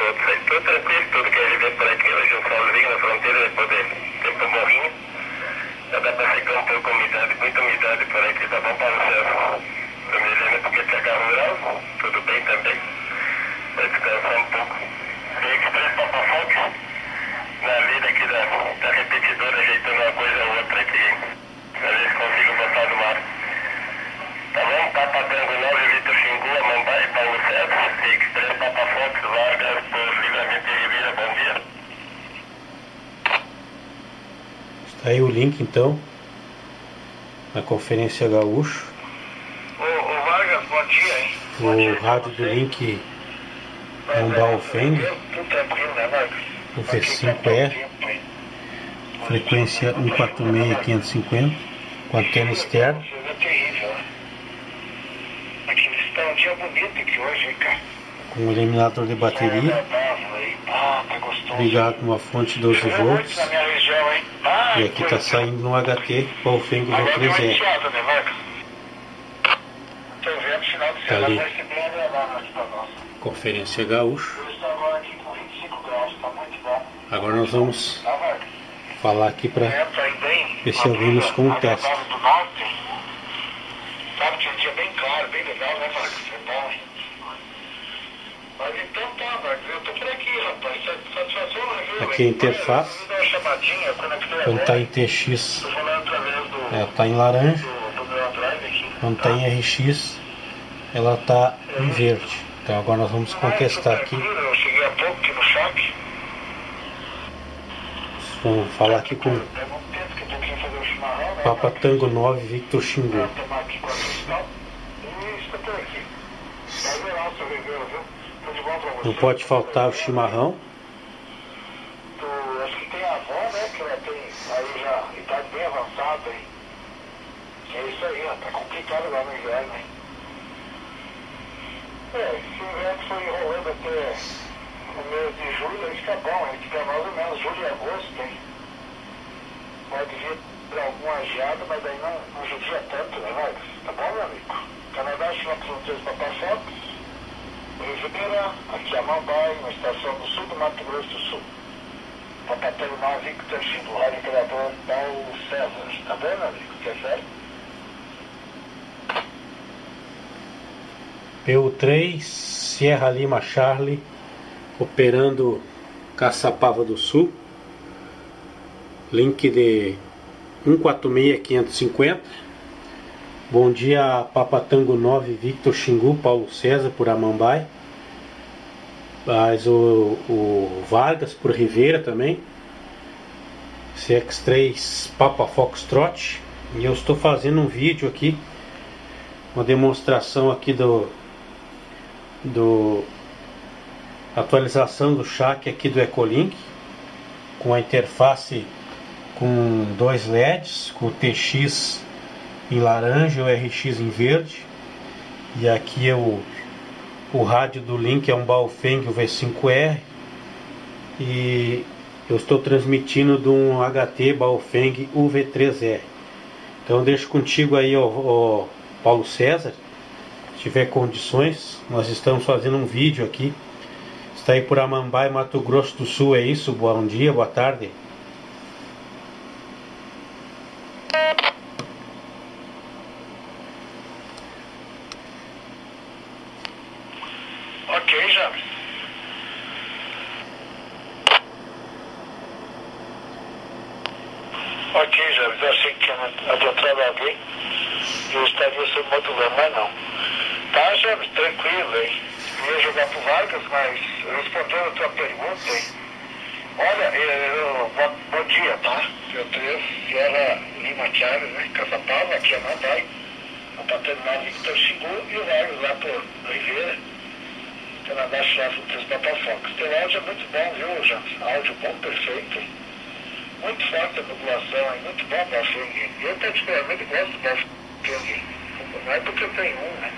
outros aí. Tudo tranquilo, tudo que a gente vê por aqui, hoje um solzinho na fronteira, depois de tempo morrinho. Já dá pra secar um pouco a umidade, muita umidade por aqui, tá bom para você? Tô me dizendo porque pega rural, tudo bem também. Vai descansar um pouco. Fiquei 3 papafoques na lida aqui da repetidora, ajeitando uma coisa ou outra aqui. Pra ver se consigo botar no mar. Tá bom? Papa Tango 9, Vitor Xingu, Amambai, Paulo César, X3 Papafox, Vargas, por Livramento e Ribeira, bom dia. Está aí o link então, na Conferência Gaúcho. Ô Vargas, bom dia, hein? Bom dia, O rádio do link é um Baofeng, tudo tranquilo, né, Vargas? o V5E, frequência 146-550, com antena externa. É terrível, né? Aqui está um dia bonito aqui hoje, hein, cara? Com um eliminador de bateria, Tá gostoso. ligado numa fonte 12 volts, na minha região, hein? e aqui está saindo no HT Baofeng V3E. Né, Vargas? Tô vendo, final de Tá ali. vai ser bem agradável aqui pra nós. Conferência Gaúcho. Eu estou agora aqui com 25 graus, tá muito bom. Agora nós vamos Tá, Vargas? falar aqui para Tá aí bem. ver se ouvimos com o teste. Do norte. Sabe que é um dia bem claro, bem legal, né, Vargas? É bom, hein? Mas então tá, Vargas, eu tô por aqui, rapaz. Satisfação, né, viu? Aqui a interface, Me dá uma chamadinha, quando está em TX, tô falando através do ela está em laranja. meu Android aqui. Quando está em RX, ela está em verde. Então agora nós vamos contestar aqui. Eu cheguei há pouco aqui no shopping. Vamos falar aqui com Pega um tempo que eu tô aqui fazer o chimarrão, né? Papa Tango 9 Victor Xingu. Tomar aqui com a cristal. Isso, tô por aqui. Vai ver lá o seu review, viu? Tudo de bom pra você. Não pode faltar o chimarrão. Acho que tem a avó, né? Que ela tem aí já idade bem avançada aí. É isso aí, ó. Tá complicado lá no inverno, hein? Esse inverno foi enrolando até o mês de julho, aí fica bom, aí fica mais ou menos julho e agosto, hein? Pode vir pra alguma geada, mas aí não judia tanto, né, Vargas? Tá bom, meu amigo? Canadá, China, Fronteiras, Papafox, Ribeira, aqui a Mambai, na estação do sul do Mato Grosso do Sul. Papatango 9, Victor Xingu, Rádio Imperador, Paulo César. Tá bom, meu amigo? Quer sério? PU3 Sierra Lima Charlie, operando Caçapava do Sul. Link de 146-550. Bom dia, Papa Tango 9 Victor Xingu, Paulo César por Amambai. Mas o Vargas por Ribeira também. CX3 Papa Foxtrot. E eu estou fazendo um vídeo aqui, uma demonstração aqui do atualização do Shack aqui do Ecolink, com a interface com 2 LEDs, com o TX em laranja e o RX em verde. E aqui é o rádio do Link, é um Baofeng, o V5R, e eu estou transmitindo de um HT Baofeng UV3R. Então eu deixo contigo aí, ó, Paulo César, se tiver condições. Nós estamos fazendo um vídeo aqui, está aí por Amambai, Mato Grosso do Sul, é isso? Bom dia, boa tarde. Ok, James. Ok, James, eu achei que tinha adentrado alguém e eu estaria sendo modulando, mas não. Tá, James, tranquilo, hein? Eu ia jogar pro Vargas, mas respondendo a tua pergunta, hein? Olha, bom dia, tá? P3 Sierra Lima Charles, né? Caçapava, aqui é Mambai, a Paternal Victor Xingu e o Vargas lá por Ribeira. Canadá, China, Fronteiras, Papafox. Teu áudio é muito bom, viu, James? Áudio bom, perfeito. Muito forte a população, é muito bom o Baofeng. Eu particularmente gosto do Baofeng. Não é porque eu tenho um, né?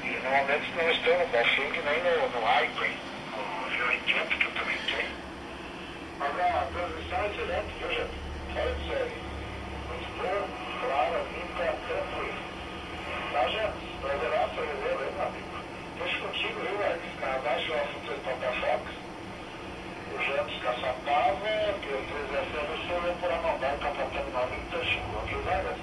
E normalmente não estou no Baofeng nem no Aico, hein? No V80 que eu também tenho. Mas a transmissão é excelente, viu, gente? Fora de série. Muito boa, clara, limpa, tranquila. Tá, gente? Prazer, seu rever, meu amigo. Deixa contigo, viu, Alex? Canadá, China, Fronteiras, Papafox. Caçapava, P3SL, Sul, por Amambá, Capatão, Victor Xingu, ok, Vargas?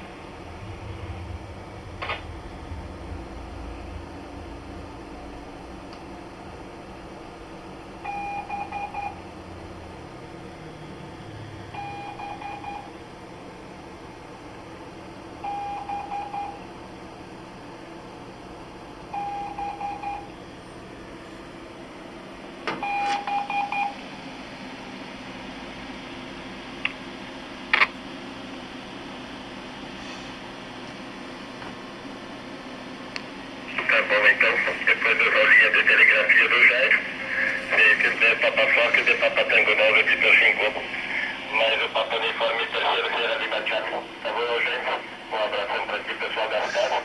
Tá bom, então, depois eu vou linha de telegrafia do Jair, se der Papa Foca e de Papa Tango 9, Vitor 5, mais o Papa Uniforme terceiro Sierra Lima Charlie. Tá bom, gente? Um abração para ti, pessoal da casa.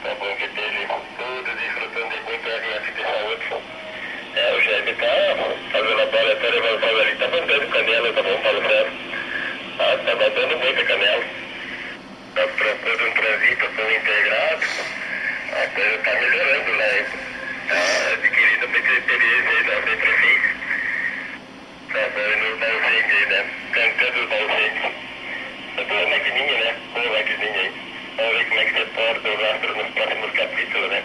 Tá bom que esteja todos desfrutando de muito RF de saúde. O Jaime tá fazendo a laboratório, mas o Paulo ali tá mandando canela, tá bom, Paulo Ferro? Tá mandando muita canela. Tá propondo um transito com integrado. A coisa está melhorando, né? Está adquirindo muita experiência aí da prefeita. Está dando balsente aí, né? Cantando os balsentes. Tá boa maquininha, né? Boa maquininha aí. Vamos ver como é que você porta o rastro nos próximos capítulos, né?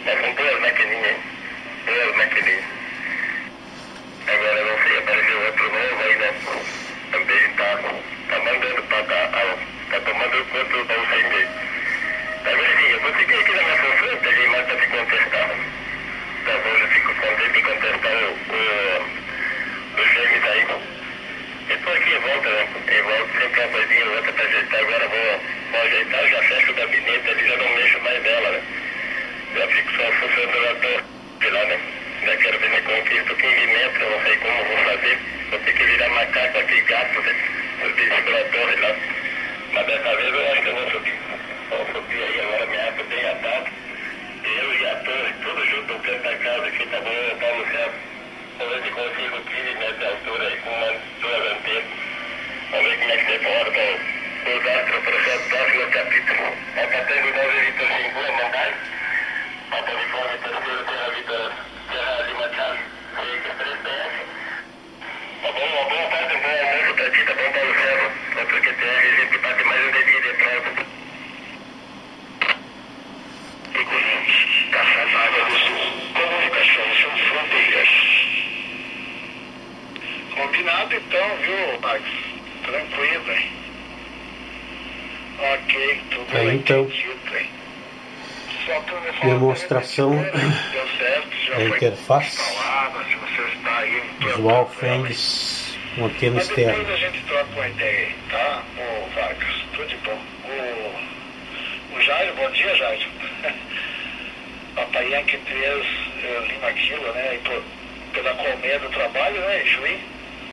Tá com boas maquininhas, hein? Boas maquininhas. Agora não sei, apareceu outro novo aí, né? Também tá mandando pra cá. Tá tomando conta do balsente aí. Tá bem, eu vou seguir aqui na minha função, peguei mais pra te contestar. Tá bom, já fico contente de contestar o James aí. Depois que volta, né? Eu volto sempre uma coisinha ou outra pra ajeitar. Agora vou ajeitar, já fecho o gabinete ali, já não mexo mais nela, né? Já fico só funcionando na torre lá, né? Já quero ver se conquisto 15 metros, não sei como vou fazer. Vou ter que virar macaco aqui, gato, né? Subir pela torre lá. Mas dessa vez eu acho que eu não subi. Vou subir aí agora, minha água bem atada. Eu e a torre, tudo junto no canto da casa aqui, tá bom, Paulo Céu? Vamos ver se consigo 15 metros de altura aí com uma duas antenas. Vamos ver como é que você porta os astros para o próximo capítulo. Alcatango 9, Vitor 5, Mandai. Papa Uniforme terceiro, Sierra Lima Charlie. CX3PS. Tá bom, uma boa tarde, um bom almoço pra ti, tá bom, Paulo Céu? Outro que tem a gente bate mais um dedinho de prova. Caçapava do Sul, comunicação são fronteiras. Combinado então, viu, Max? Tranquilo, hein? Ok, tudo Aí, então, entendido, hein? Só demonstração deu certo, já da foi interface instalada, se você está aí Visual Friends com antena mas depois externa. a gente troca uma ideia aí, tá? Ô Vargas, tudo de bom. O Jairo, bom dia, Jairo. Papai Yankee 3 Lima Kilo, né? Pela colmeia do trabalho, né? Juí.